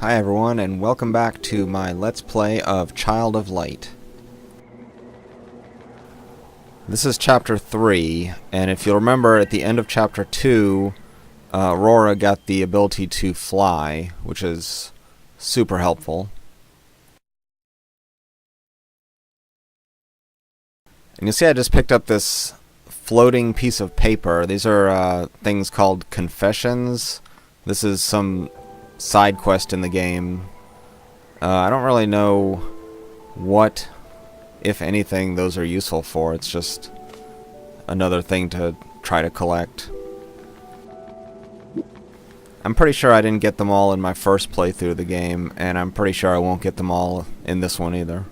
Hi everyone, and welcome back to my Let's Play of Child of Light. This is Chapter 3, and if you'll remember, at the end of Chapter 2, Aurora got the ability to fly, which is super helpful. And you'll see I just picked up this floating piece of paper. These are things called confessions. This is some side quest in the game. I don't really know what, if anything, those are useful for. It's just another thing to try to collect. I'm pretty sure I didn't get them all in my first playthrough of the game, and I'm pretty sure I won't get them all in this one either.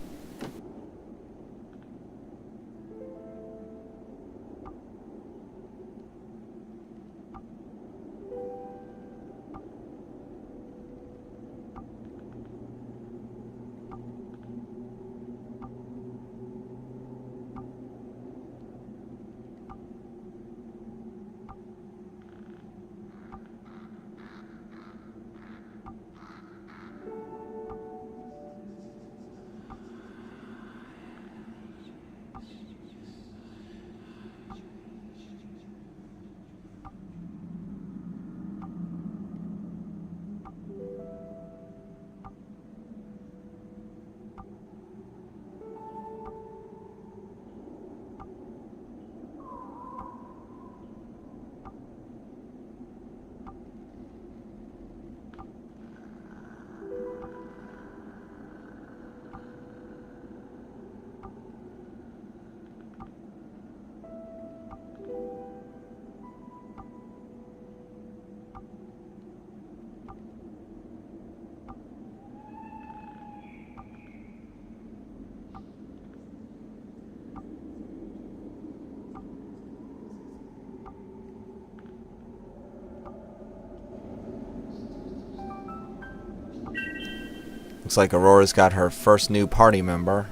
Looks like Aurora's got her first new party member.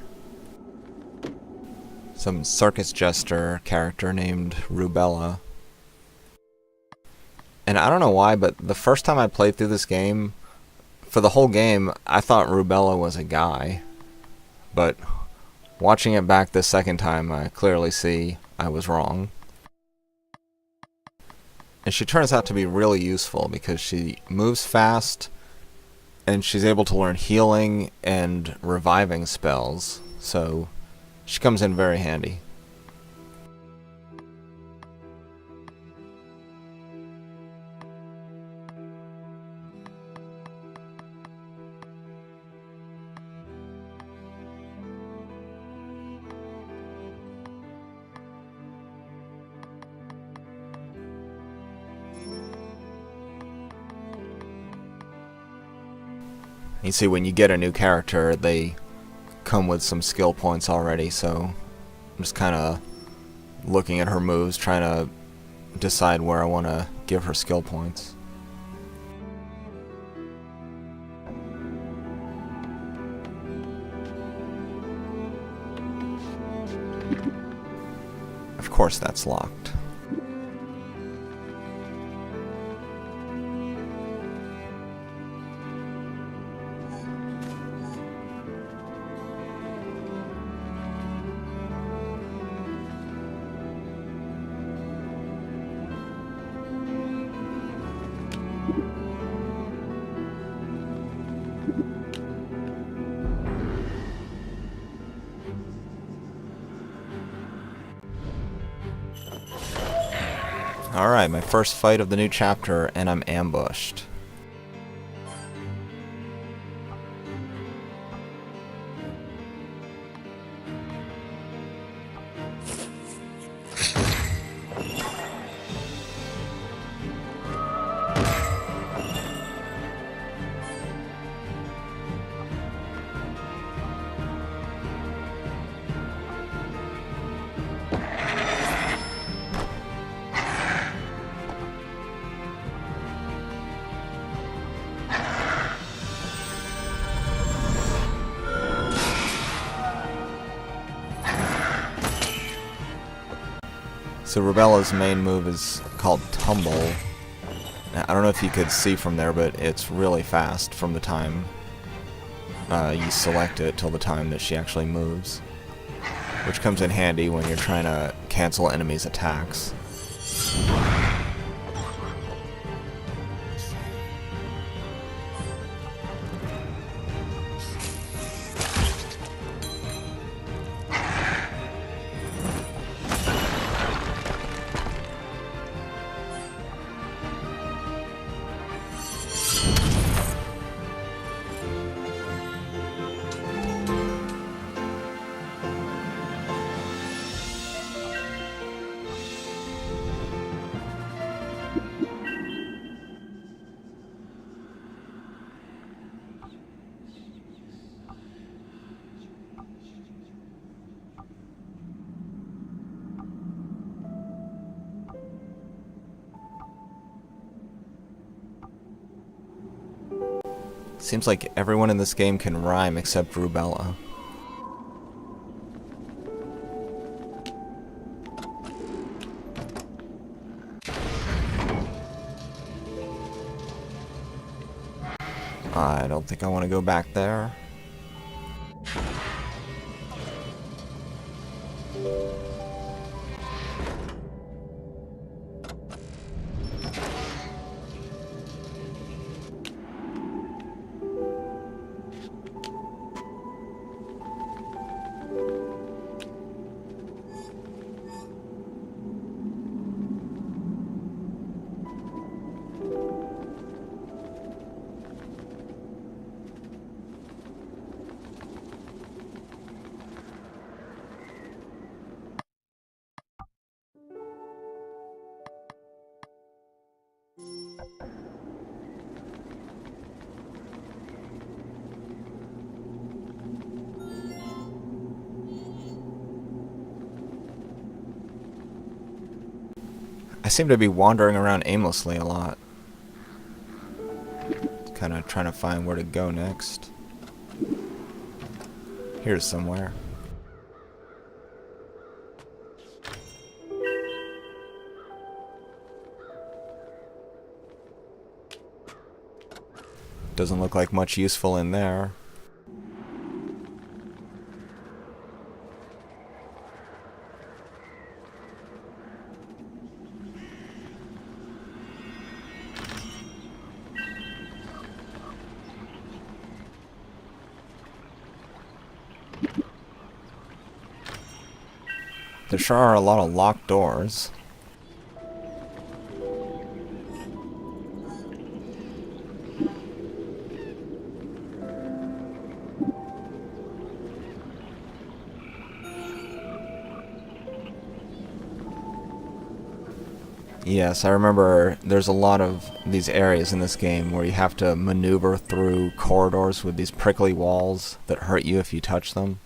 Some circus jester character named Rubella. And I don't know why, but the first time I played through this game, for the whole game, I thought Rubella was a guy. But watching it back this second time, I clearly see I was wrong. And she turns out to be really useful because she moves fast, and she's able to learn healing and reviving spells, so she comes in very handy. You see, when you get a new character, they come with some skill points already, so I'm just kind of looking at her moves, trying to decide where I want to give her skill points. Of course that's locked. Alright, my first fight of the new chapter, and I'm ambushed. So Rubella's main move is called Tumble, I don't know if you could see from there, but it's really fast from the time you select it till the time that she actually moves, which comes in handy when you're trying to cancel enemies' attacks. Seems like everyone in this game can rhyme except Rubella. I don't think I want to go back there. I seem to be wandering around aimlessly a lot. Kind of trying to find where to go next. Here's somewhere. Doesn't look like much useful in there. There sure are a lot of locked doors. Yes, I remember there's a lot of these areas in this game where you have to maneuver through corridors with these prickly walls that hurt you if you touch them.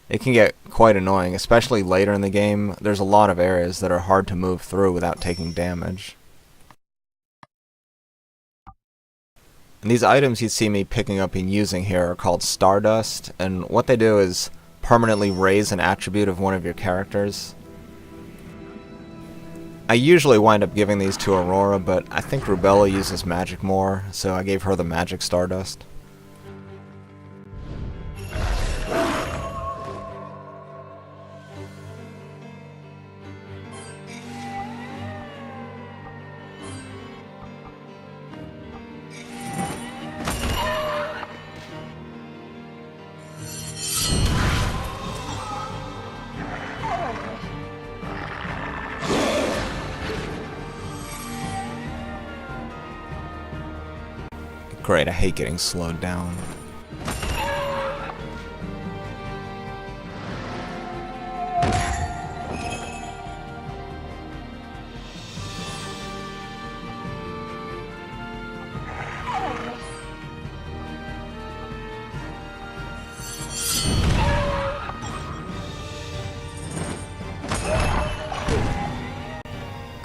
It can get quite annoying, especially later in the game. There's a lot of areas that are hard to move through without taking damage. And these items you see me picking up and using here are called Stardust, and what they do is permanently raise an attribute of one of your characters. I usually wind up giving these to Aurora, but I think Rubella uses magic more, so I gave her the magic Stardust. Great, I hate getting slowed down.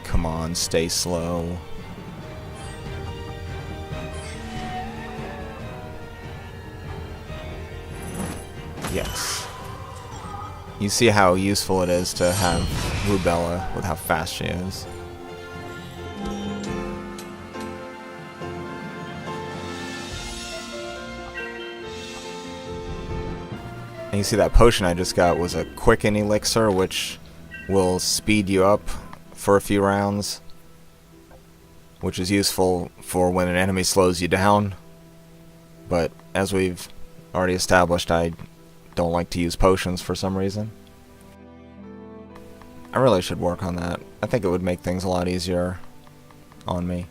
Come on, stay slow. Yes. You see how useful it is to have Rubella with how fast she is. And you see that potion I just got was a quicken elixir, which will speed you up for a few rounds, which is useful for when an enemy slows you down. But as we've already established, I don't like to use potions for some reason. I really should work on that. I think it would make things a lot easier on me.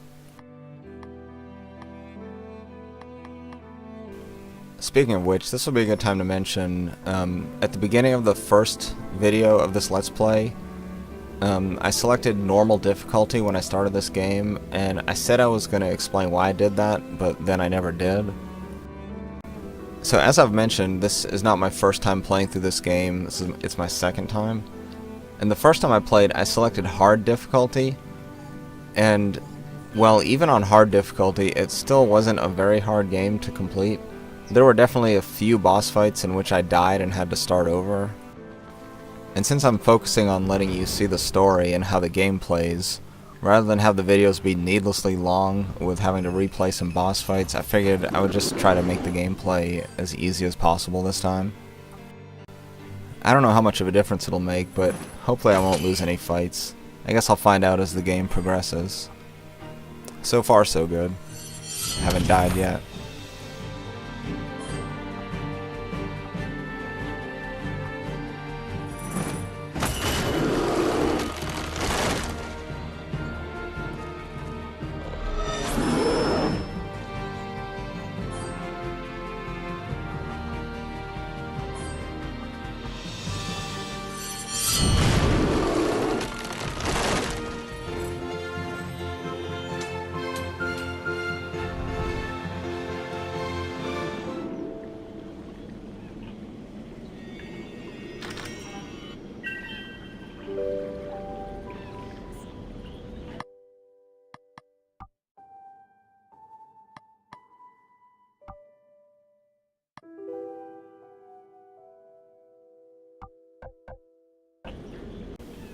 Speaking of which, this will be a good time to mention, at the beginning of the first video of this Let's Play, I selected normal difficulty when I started this game, and I said I was going to explain why I did that, but then I never did. So as I've mentioned, this is not my first time playing through this game, it's my second time. And the first time I played, I selected hard difficulty, and well, even on hard difficulty, it still wasn't a very hard game to complete. There were definitely a few boss fights in which I died and had to start over. And since I'm focusing on letting you see the story and how the game plays, rather than have the videos be needlessly long with having to replay some boss fights, I figured I would just try to make the gameplay as easy as possible this time. I don't know how much of a difference it'll make, but hopefully I won't lose any fights. I guess I'll find out as the game progresses. So far so good. Haven't died yet.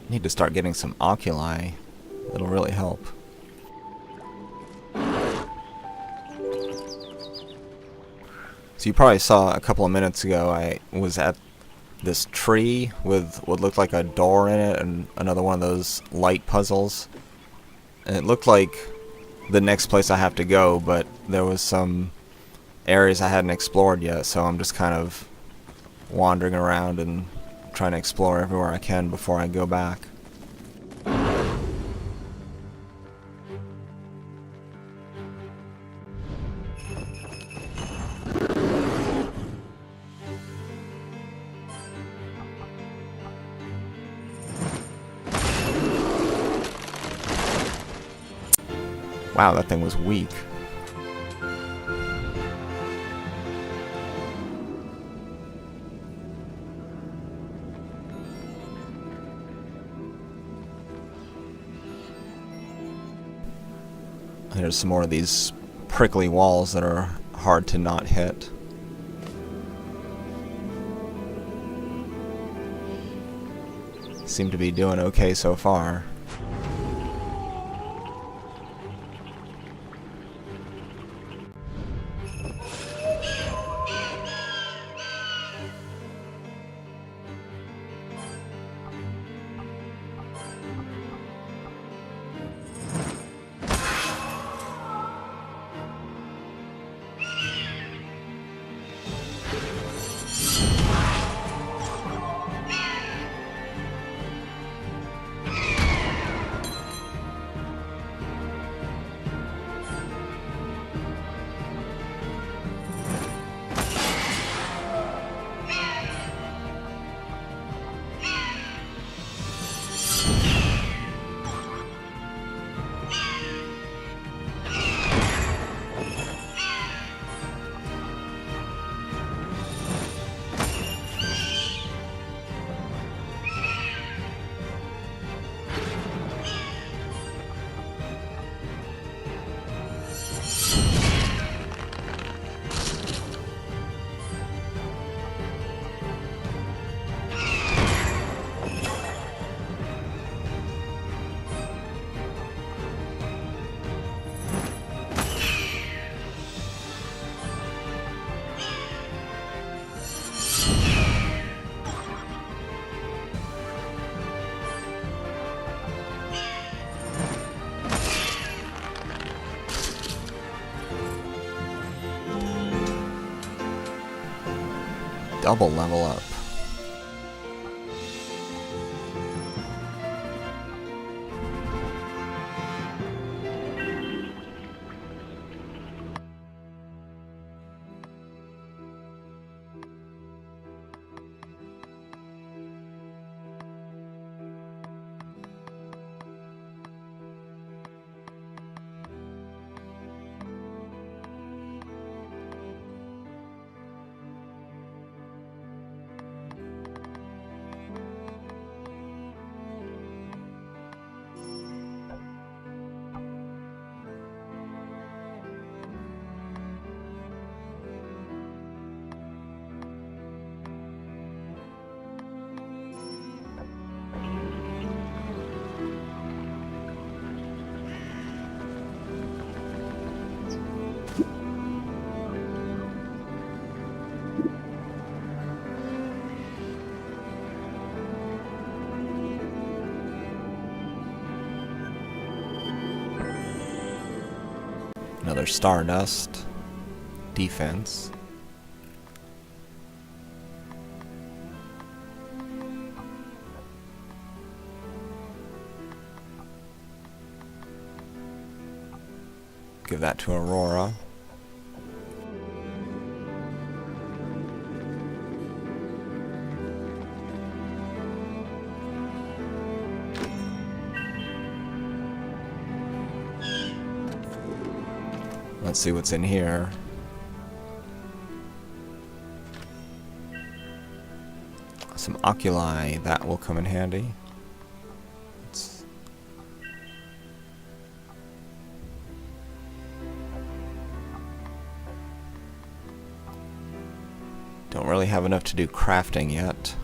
Need to start getting some oculi. It'll really help. So you probably saw a couple of minutes ago I was at this tree with what looked like a door in it and another one of those light puzzles. And it looked like the next place I have to go, but there was some areas I hadn't explored yet, so I'm just kind of wandering around and trying to explore everywhere I can before I go back. Wow, that thing was weak. There's some more of these prickly walls that are hard to not hit. Seem to be doing okay so far. double level up. Another Stardust. Defense. Give that to Aurora. Let's see what's in here. Some oculi, that will come in handy. Don't really have enough to do crafting yet.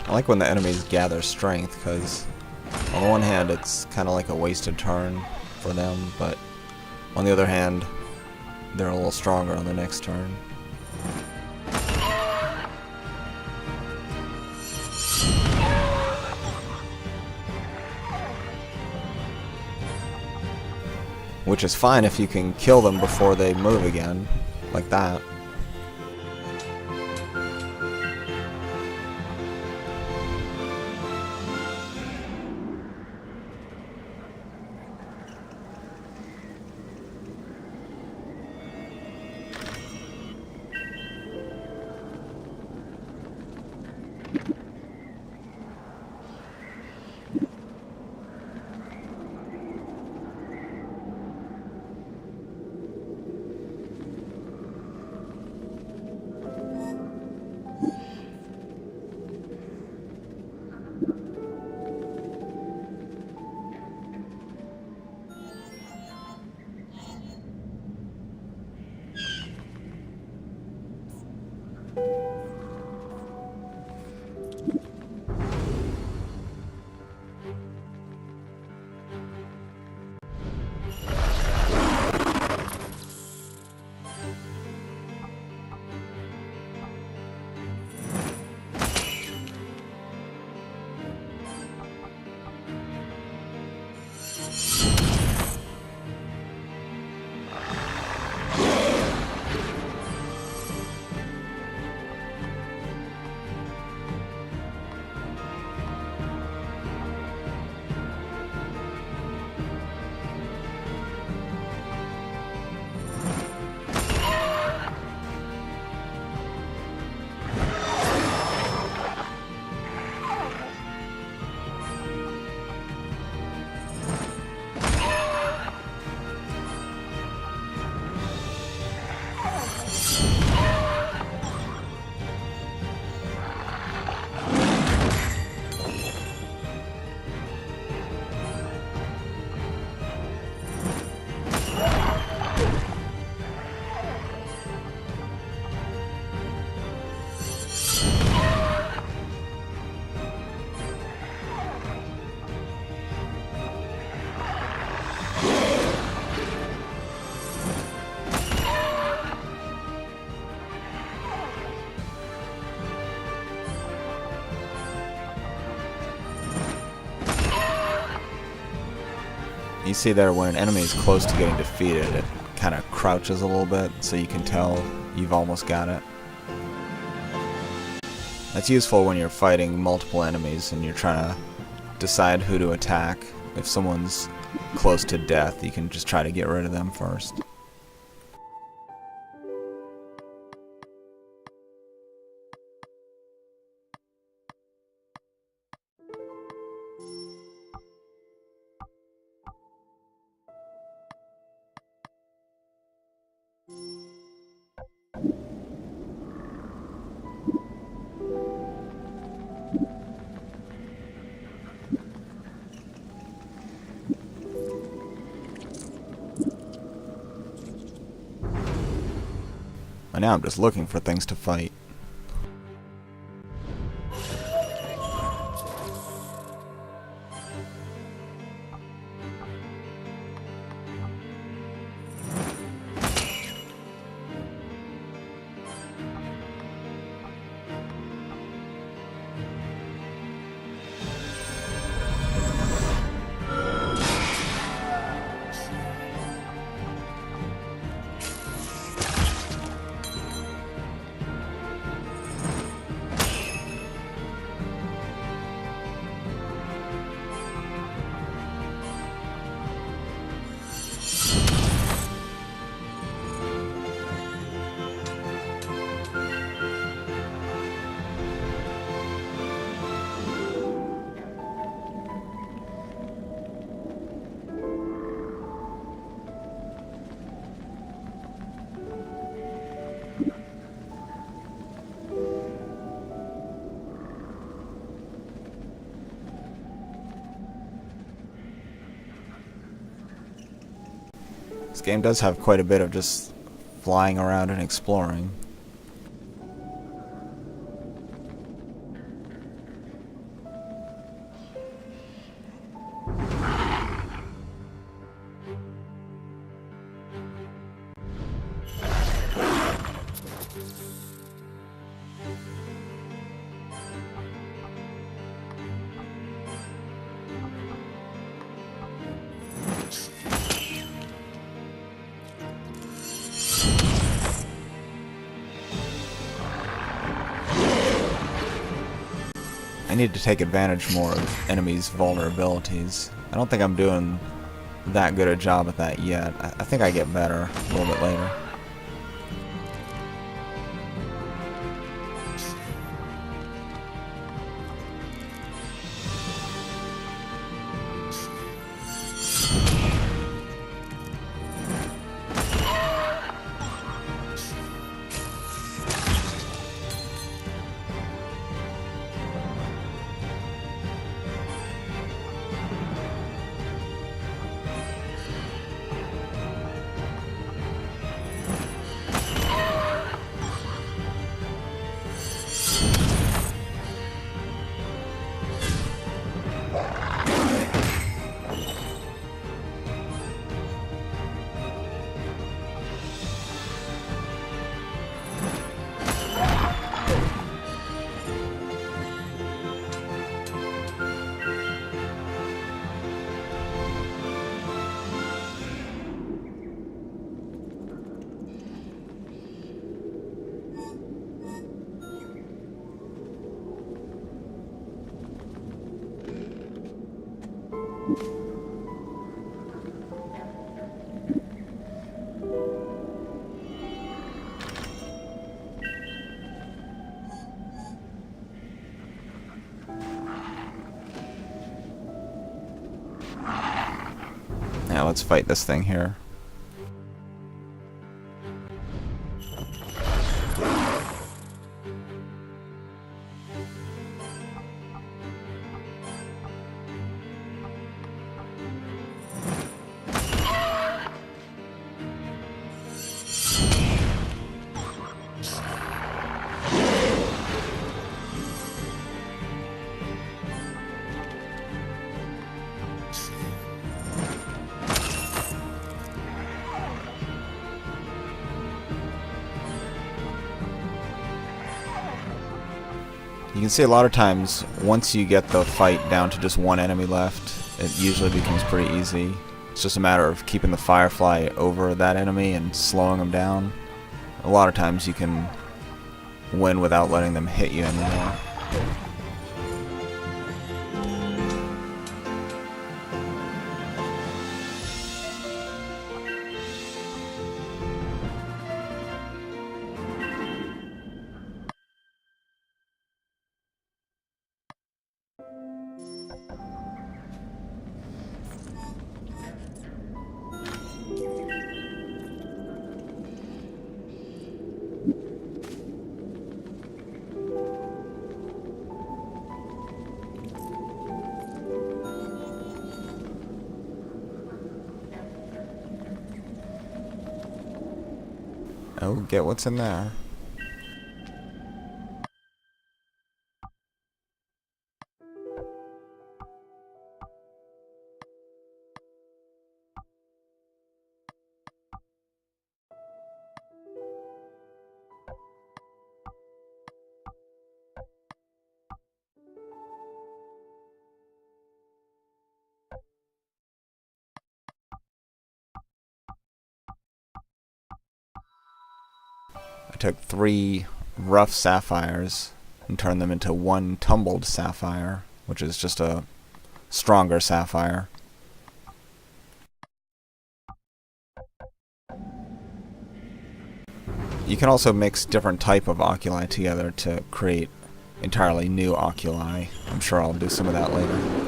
I like when the enemies gather strength, because on the one hand it's kind of like a wasted turn for them, but on the other hand they're a little stronger on the next turn. Which is fine if you can kill them before they move again, like that. You see there when an enemy is close to getting defeated, it kind of crouches a little bit so you can tell you've almost got it. That's useful when you're fighting multiple enemies and you're trying to decide who to attack. If someone's close to death, you can just try to get rid of them first. And now I'm just looking for things to fight. This game does have quite a bit of just flying around and exploring. I need to take advantage more of enemies' vulnerabilities. I don't think I'm doing that good a job at that yet. I think I get better a little bit later. Now let's fight this thing here. You can see a lot of times, once you get the fight down to just one enemy left, it usually becomes pretty easy It's just a matter of keeping the Firefly over that enemy and slowing them down. A lot of times you can win without letting them hit you anymore. Oh, get what's in there. I took 3 rough sapphires and turned them into 1 tumbled sapphire, which is just a stronger sapphire. You can also mix different type of oculi together to create entirely new oculi. I'm sure I'll do some of that later.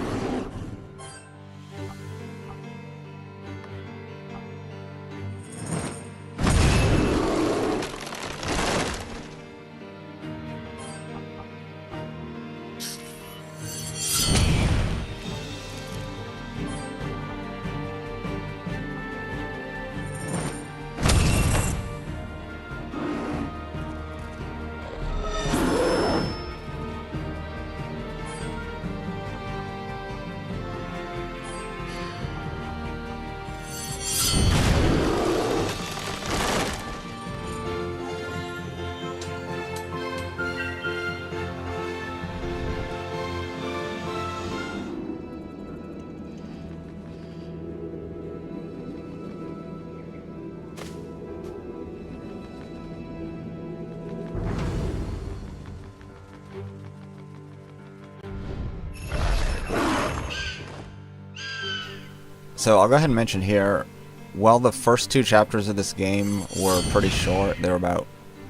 So I'll go ahead and mention here, while the first 2 chapters of this game were pretty short, they were about,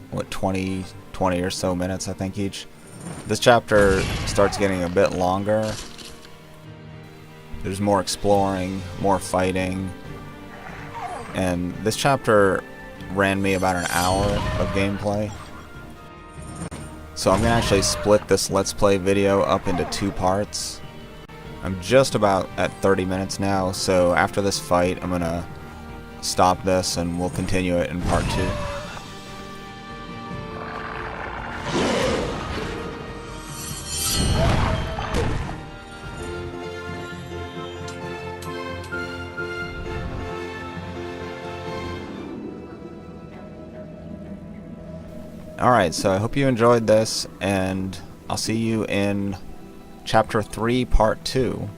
what, 20 or so minutes, I think, each. This chapter starts getting a bit longer. There's more exploring, more fighting, and this chapter ran me about an hour of gameplay. So I'm going to actually split this Let's Play video up into 2 parts. I'm just about at 30 minutes now, so after this fight I'm going to stop this and we'll continue it in part 2. Alright, so I hope you enjoyed this, and I'll see you in Chapter 3, Part 2.